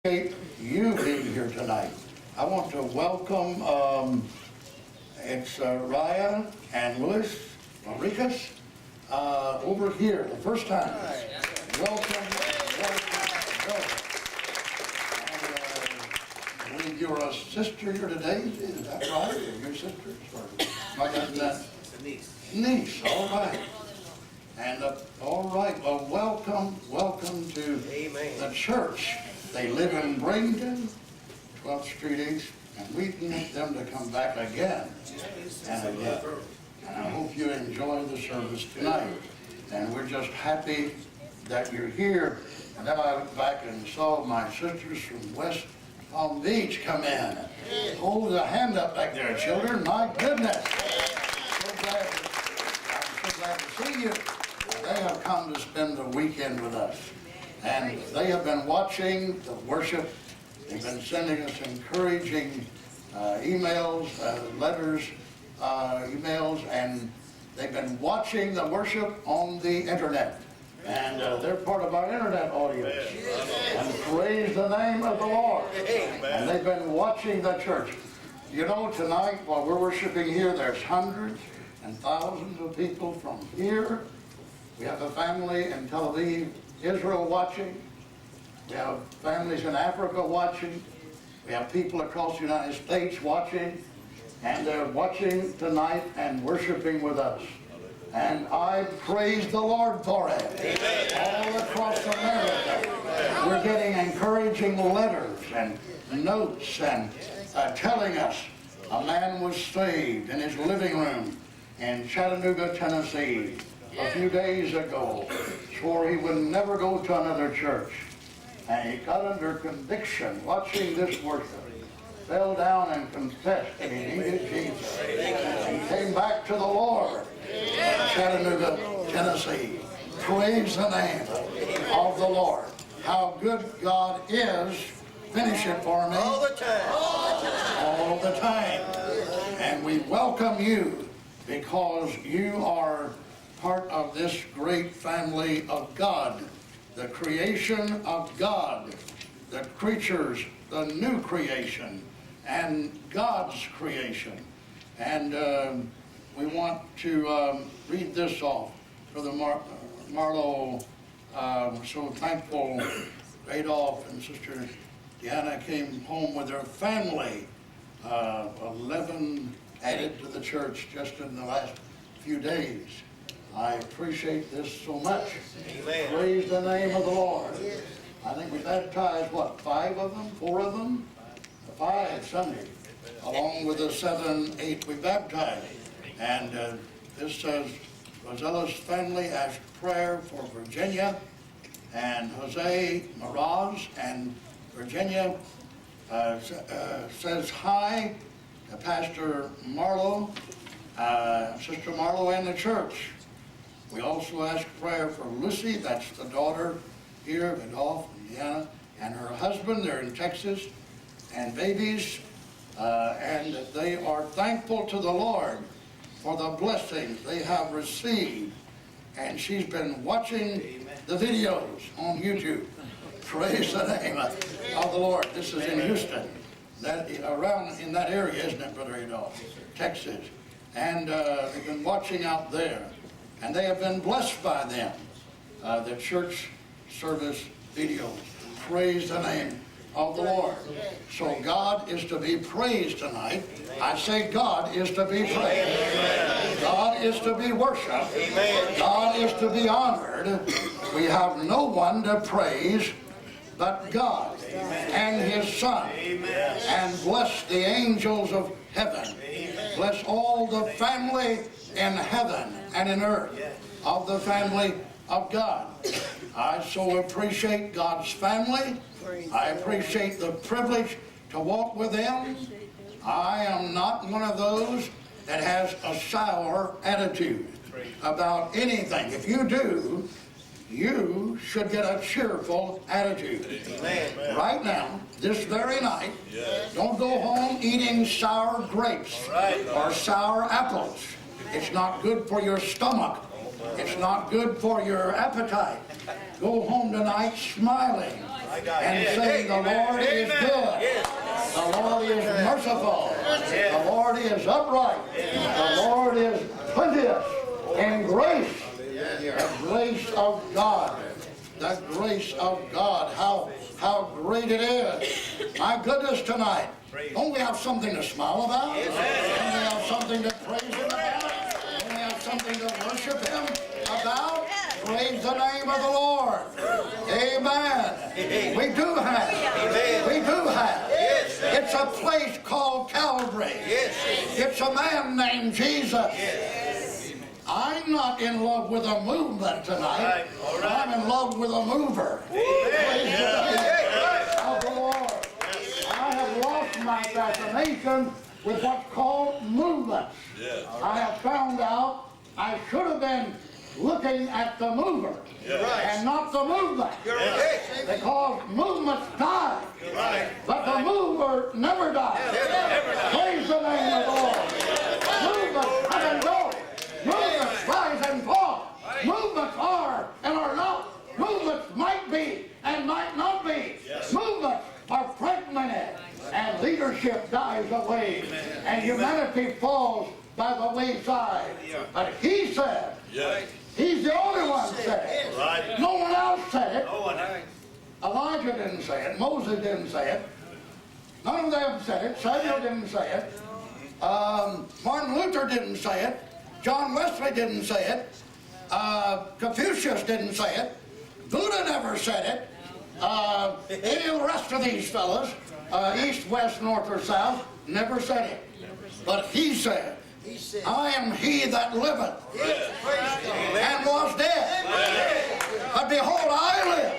You being here tonight. I want to welcome, it's Raya and Louis Enriquez over here the first time. Welcome. And, I believe you're a sister here today. Is that right? Or your sister? Am I getting that? Niece. All right. And all right. Well, welcome to the church. They live in Bradenton, 12th Street East, and we need them to come back again and again. And I hope you enjoy the service tonight. And we're just happy that you're here. And then I went back and saw my sisters from West Palm Beach come in. Hold a hand up back there, children. My goodness. I'm so glad to see you. They have come to spend the weekend with us. And they have been watching the worship. They've been sending us encouraging emails, letters, emails, and they've been watching the worship on the internet. And they're part of our internet audience. And praise the name of the Lord. And they've been watching the church. You know, tonight, while we're worshiping here, there's hundreds and thousands of people from here. We have a family in Tel Aviv, Israel watching. We have families in Africa watching. We have people across the United States watching. And they're watching tonight and worshiping with us. And I praise the Lord for it. Amen. All across America. We're getting encouraging letters and notes and telling us a man was saved in his living room in Chattanooga, Tennessee. A few days ago, swore he would never go to another church. And he got under conviction watching this worship. Fell down and confessed that he needed Jesus. And came back to the Lord in Chattanooga, Tennessee. Praise the name of the Lord. How good God is. Finish it for me. All the time. All the time. And we welcome you because you are part of this great family of God, the creation of God, the creatures, the new creation, and God's creation. And we want to read this off for the Marlow. So thankful Adolph and Sister Deanna came home with their family, 11 added to the church just in the last few days. I appreciate this so much. Amen. Praise the name of the Lord. I think we baptized, what, 5 of them? 4 of them? 5 Sunday. Along with the 7, 8 we baptized. And this says, Rosella's family asked prayer for Virginia. And Jose Miraz and Virginia says hi to Pastor Marlow, Sister Marlow and the church. We also ask prayer for Lucy, that's the daughter here of Adolph and Deanna, and her husband. They're in Texas, and babies, and they are thankful to the Lord for the blessings they have received. And she's been watching the videos on YouTube. Praise the name of the Lord. This is in Houston, that around in that area, isn't it, Brother Adolph? Texas. And they've been watching out there. And they have been blessed by them, the church service videos. Praise the name of the Lord. So God is to be praised tonight. I say God is to be praised. God is to be worshiped. God is to be honored. We have no one to praise but God and His Son. And bless the angels of heaven. Bless all the family in heaven and in earth of the family of God. I so appreciate God's family. I appreciate the privilege to walk with them. I am not one of those that has a sour attitude about anything. If you do, you should get a cheerful attitude. Amen. Right now, this very night, don't go home eating sour grapes or sour apples. It's not good for your stomach. It's not good for your appetite. Go home tonight smiling and say, the Lord is good. The Lord is merciful. The Lord is upright. The Lord is plenteous in grace. The grace of God. The grace of God. How great it is. My goodness, tonight. Don't we have something to smile about? Don't we have something to praise Him about? Don't we have something to worship Him about? Praise the name of the Lord. Amen. We do have. We do have. It's a place called Calvary. It's a man named Jesus. I'm not in love with a movement tonight. I'm in love with a mover. Praise the name of the Lord. I have lost my fascination with what's called movements. I have found out I should have been looking at the mover and not the movement. Because movements die, but the mover never dies. Praise the name of the Lord. Movements come and go. Movements rise and fall. Movements are and are not. Movements might be and might not be. Movements are fragmented, and leadership dies away, and humanity falls by the wayside. But He said, He's the only one who said it. No one else said it. Elijah didn't say it. Moses didn't say it. None of them said it. Samuel didn't say it. Martin Luther didn't say it. John Wesley didn't say it. Confucius didn't say it. Buddha never said it. Any of the rest of these fellows, east, west, north, or south, never said it. But He said, I am He that liveth and was dead. But behold, I live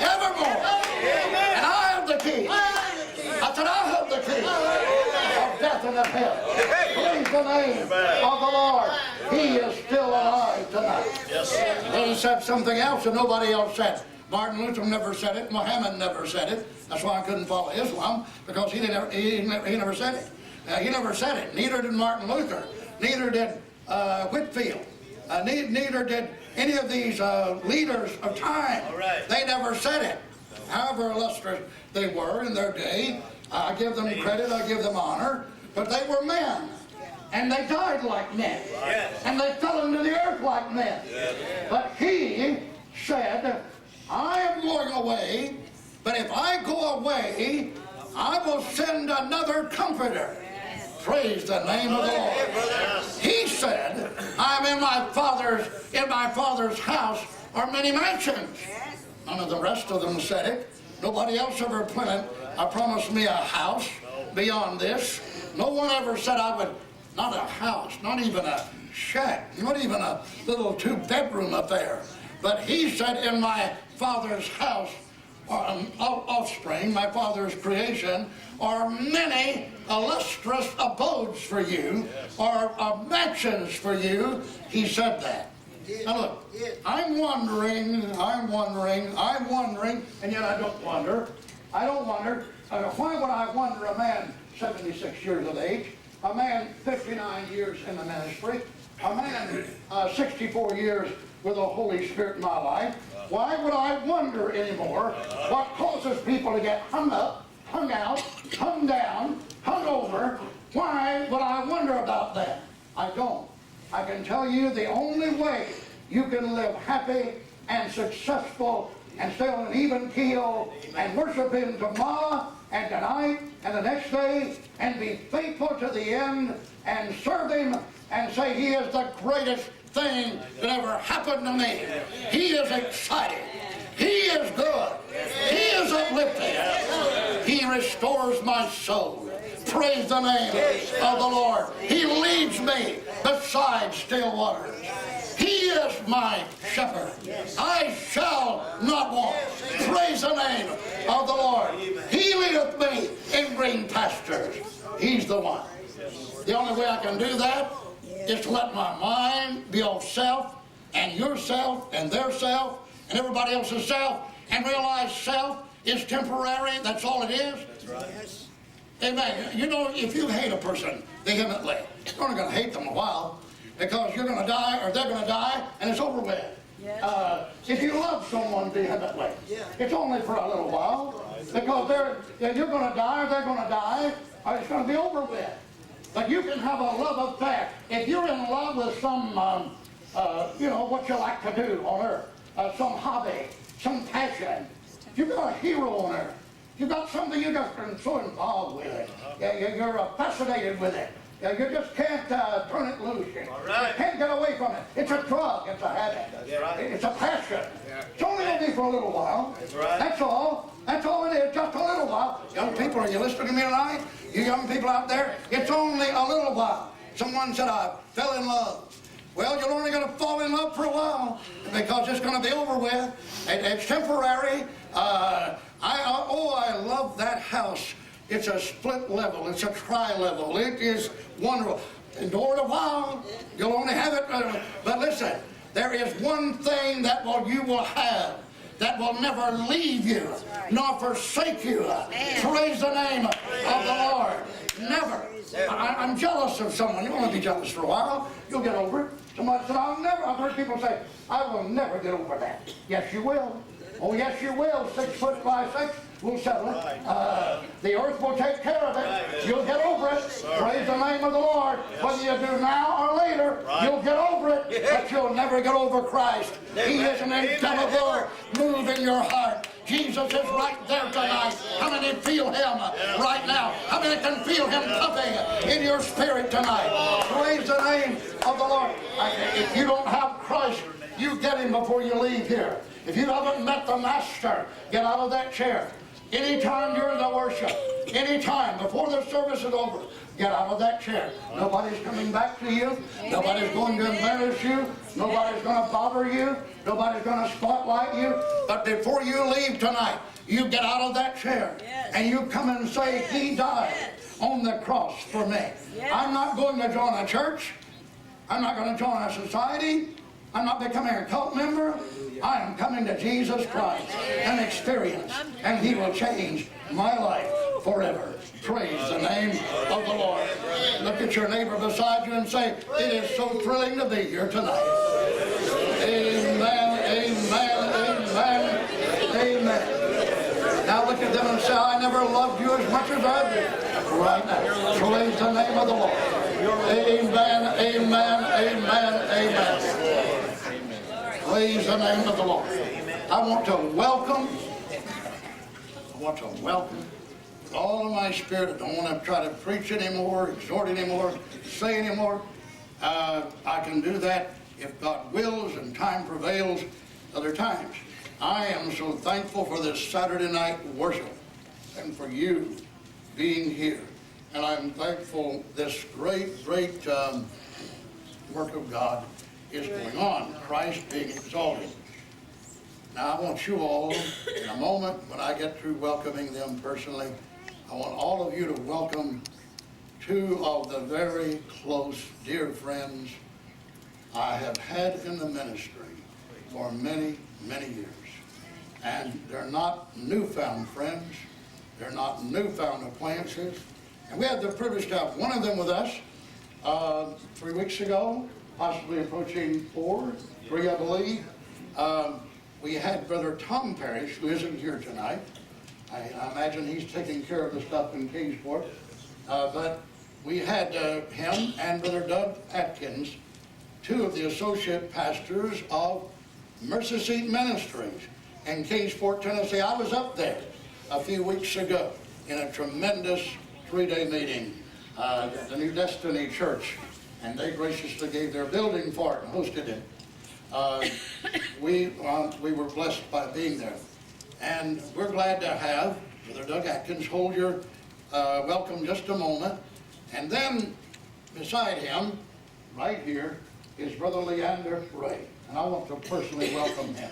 evermore. And I have the key. I said, I have the key of death and of hell. Praise the name of the Lord. He is still alive tonight. Then He said something else that nobody else said. Martin Luther never said it. Muhammad never said it. That's why I couldn't follow Islam, because he never said it. He never said it. Neither did Martin Luther. Neither did Whitfield. Neither did any of these leaders of time. They never said it. However illustrious they were in their day, I give them credit, I give them honor, but they were men. And they died like men. And they fell into the earth like men. But He said, I am going away, but if I go away, I will send another comforter. Praise the name of the Lord. He said, I'm in my father's house are many mansions. None of the rest of them said it. Nobody else ever promised me a house beyond this. No one ever said I would, not a house, not even a shack, not even a little 2-bedroom affair. But He said, in my Father's house, offspring, my Father's creation, are many illustrious abodes for you, or mansions for you. He said that. Now look, I'm wondering, and yet I don't wonder. Why would I wonder a man 76 years of age, a man 59 years in the ministry, a man 64 years with the Holy Spirit in my life? Why would I wonder anymore what causes people to get hung up, hung out, hung down, hung over? Why would I wonder about that? I don't. I can tell you the only way you can live happy and successful and stay on an even keel and worship Him tomorrow and tonight and the next day and be faithful to the end and serve Him and say He is the greatest thing that ever happened to me. He is exciting. He is good. He is uplifting. He restores my soul. Praise the name of the Lord. He leads me beside still waters. He is my shepherd. I shall not want. Praise the name of the Lord. He leadeth me in green pastures. He's the one. The only way I can do that is to let my mind be off self and yourself and their self and everybody else's self and realize self is temporary. That's all it is. That's right. Amen. You know, if you hate a person vehemently, you're only going to hate them a while because you're going to die or they're going to die and it's over with. If you love someone vehemently, it's only for a little while, because you're going to die, or they're going to die, or it's going to be over with. But you can have a love affair. If you're in love with some, what you like to do on earth, some hobby, some passion, you've got a hero on earth. You've got something you've just been so involved with it. You're fascinated with it. You just can't turn it loose. You can't get away from it. It's a drug. It's a habit. It's a passion. It's only going to be for a little while. That's all. That's all it is, just a little while. Young people, are you listening to me tonight? You young people out there, it's only a little while. Someone said, I fell in love. Well, you're only going to fall in love for a while, because it's going to be over with. It's temporary. I love that house. It's a split level. It's a tri-level. It is wonderful. And for a while, you'll only have it. But listen, there is one thing that you will have that will never leave you, nor forsake you. Praise the name of the Lord. Never. I'm jealous of someone. You want to be jealous for a while. You'll get over it. Somebody said, I've heard people say, I will never get over that. Yes, you will. Oh, yes, you will. 6 foot by 6. We'll settle it. The earth will take care of it. You'll get over it. Praise the name of the Lord. Whether you do now or later, you'll get over it. But you'll never get over Christ. He is an indelible move in your heart. Jesus is right there tonight. How many feel Him right now? How many can feel Him pumping in your spirit tonight? Praise the name of the Lord. If you don't have Christ, you get Him before you leave here. If you haven't met the Master, get out of that chair. Anytime during the worship, anytime before the service is over, get out of that chair. Nobody's coming back to you. Nobody's going to embarrass you. Nobody's going to bother you. Nobody's going to spotlight you. But before you leave tonight, you get out of that chair and you come and say, He died on the cross for me. I'm not going to join a church. I'm not going to join a society. I'm not becoming a cult member. I am coming to Jesus Christ and experience, and He will change my life forever. Praise the name of the Lord. Look at your neighbor beside you and say, it is so thrilling to be here tonight. Amen, amen, amen, amen. Now look at them and say, I never loved you as much as I do right now. Praise the name of the Lord. Amen, amen, amen, amen. Praise the name of the Lord. I want to welcome with all of my spirit. I don't want to try to preach anymore, exhort anymore, say anymore. I can do that if God wills and time prevails other times. I am so thankful for this Saturday night worship and for you being here. And I'm thankful this great work of God is going on, Christ being exalted. Now I want you all, in a moment, when I get through welcoming them personally, I want all of you to welcome 2 of the very close, dear friends I have had in the ministry for many, many years. And they're not newfound friends, they're not newfound acquaintances. And we had the privilege to have one of them with us 3 weeks ago, possibly approaching 3 I believe. We had Brother Tom Parrish, who isn't here tonight. I imagine he's taking care of the stuff in Kingsport. But we had him and Brother Doug Atkins, 2 of the associate pastors of Mercy Seat Ministries in Kingsport, Tennessee. I was up there a few weeks ago in a tremendous 3-day meeting at the New Destiny Church. And they graciously gave their building for it and hosted it. We were blessed by being there. And we're glad to have Brother Doug Atkins hold your welcome just a moment. And then beside him, right here, is Brother Leander Ray. And I want to personally welcome him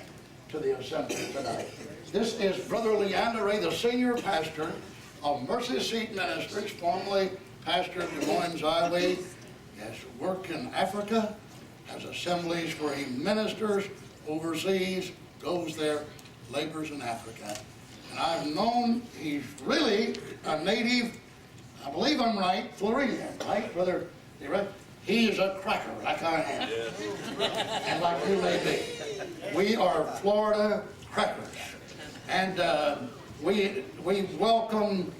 to the assembly tonight. This is Brother Leander Ray, the senior pastor of Mercy Seat Ministries, formerly pastor of Des Moines, Iowa. He has worked in Africa, has assemblies where he ministers overseas, goes there, labors in Africa. And I've known he's really a native, I believe I'm right, Floridian, right, Brother? He is a cracker, like I am. And like you may be. We are Florida Crackers. And we welcome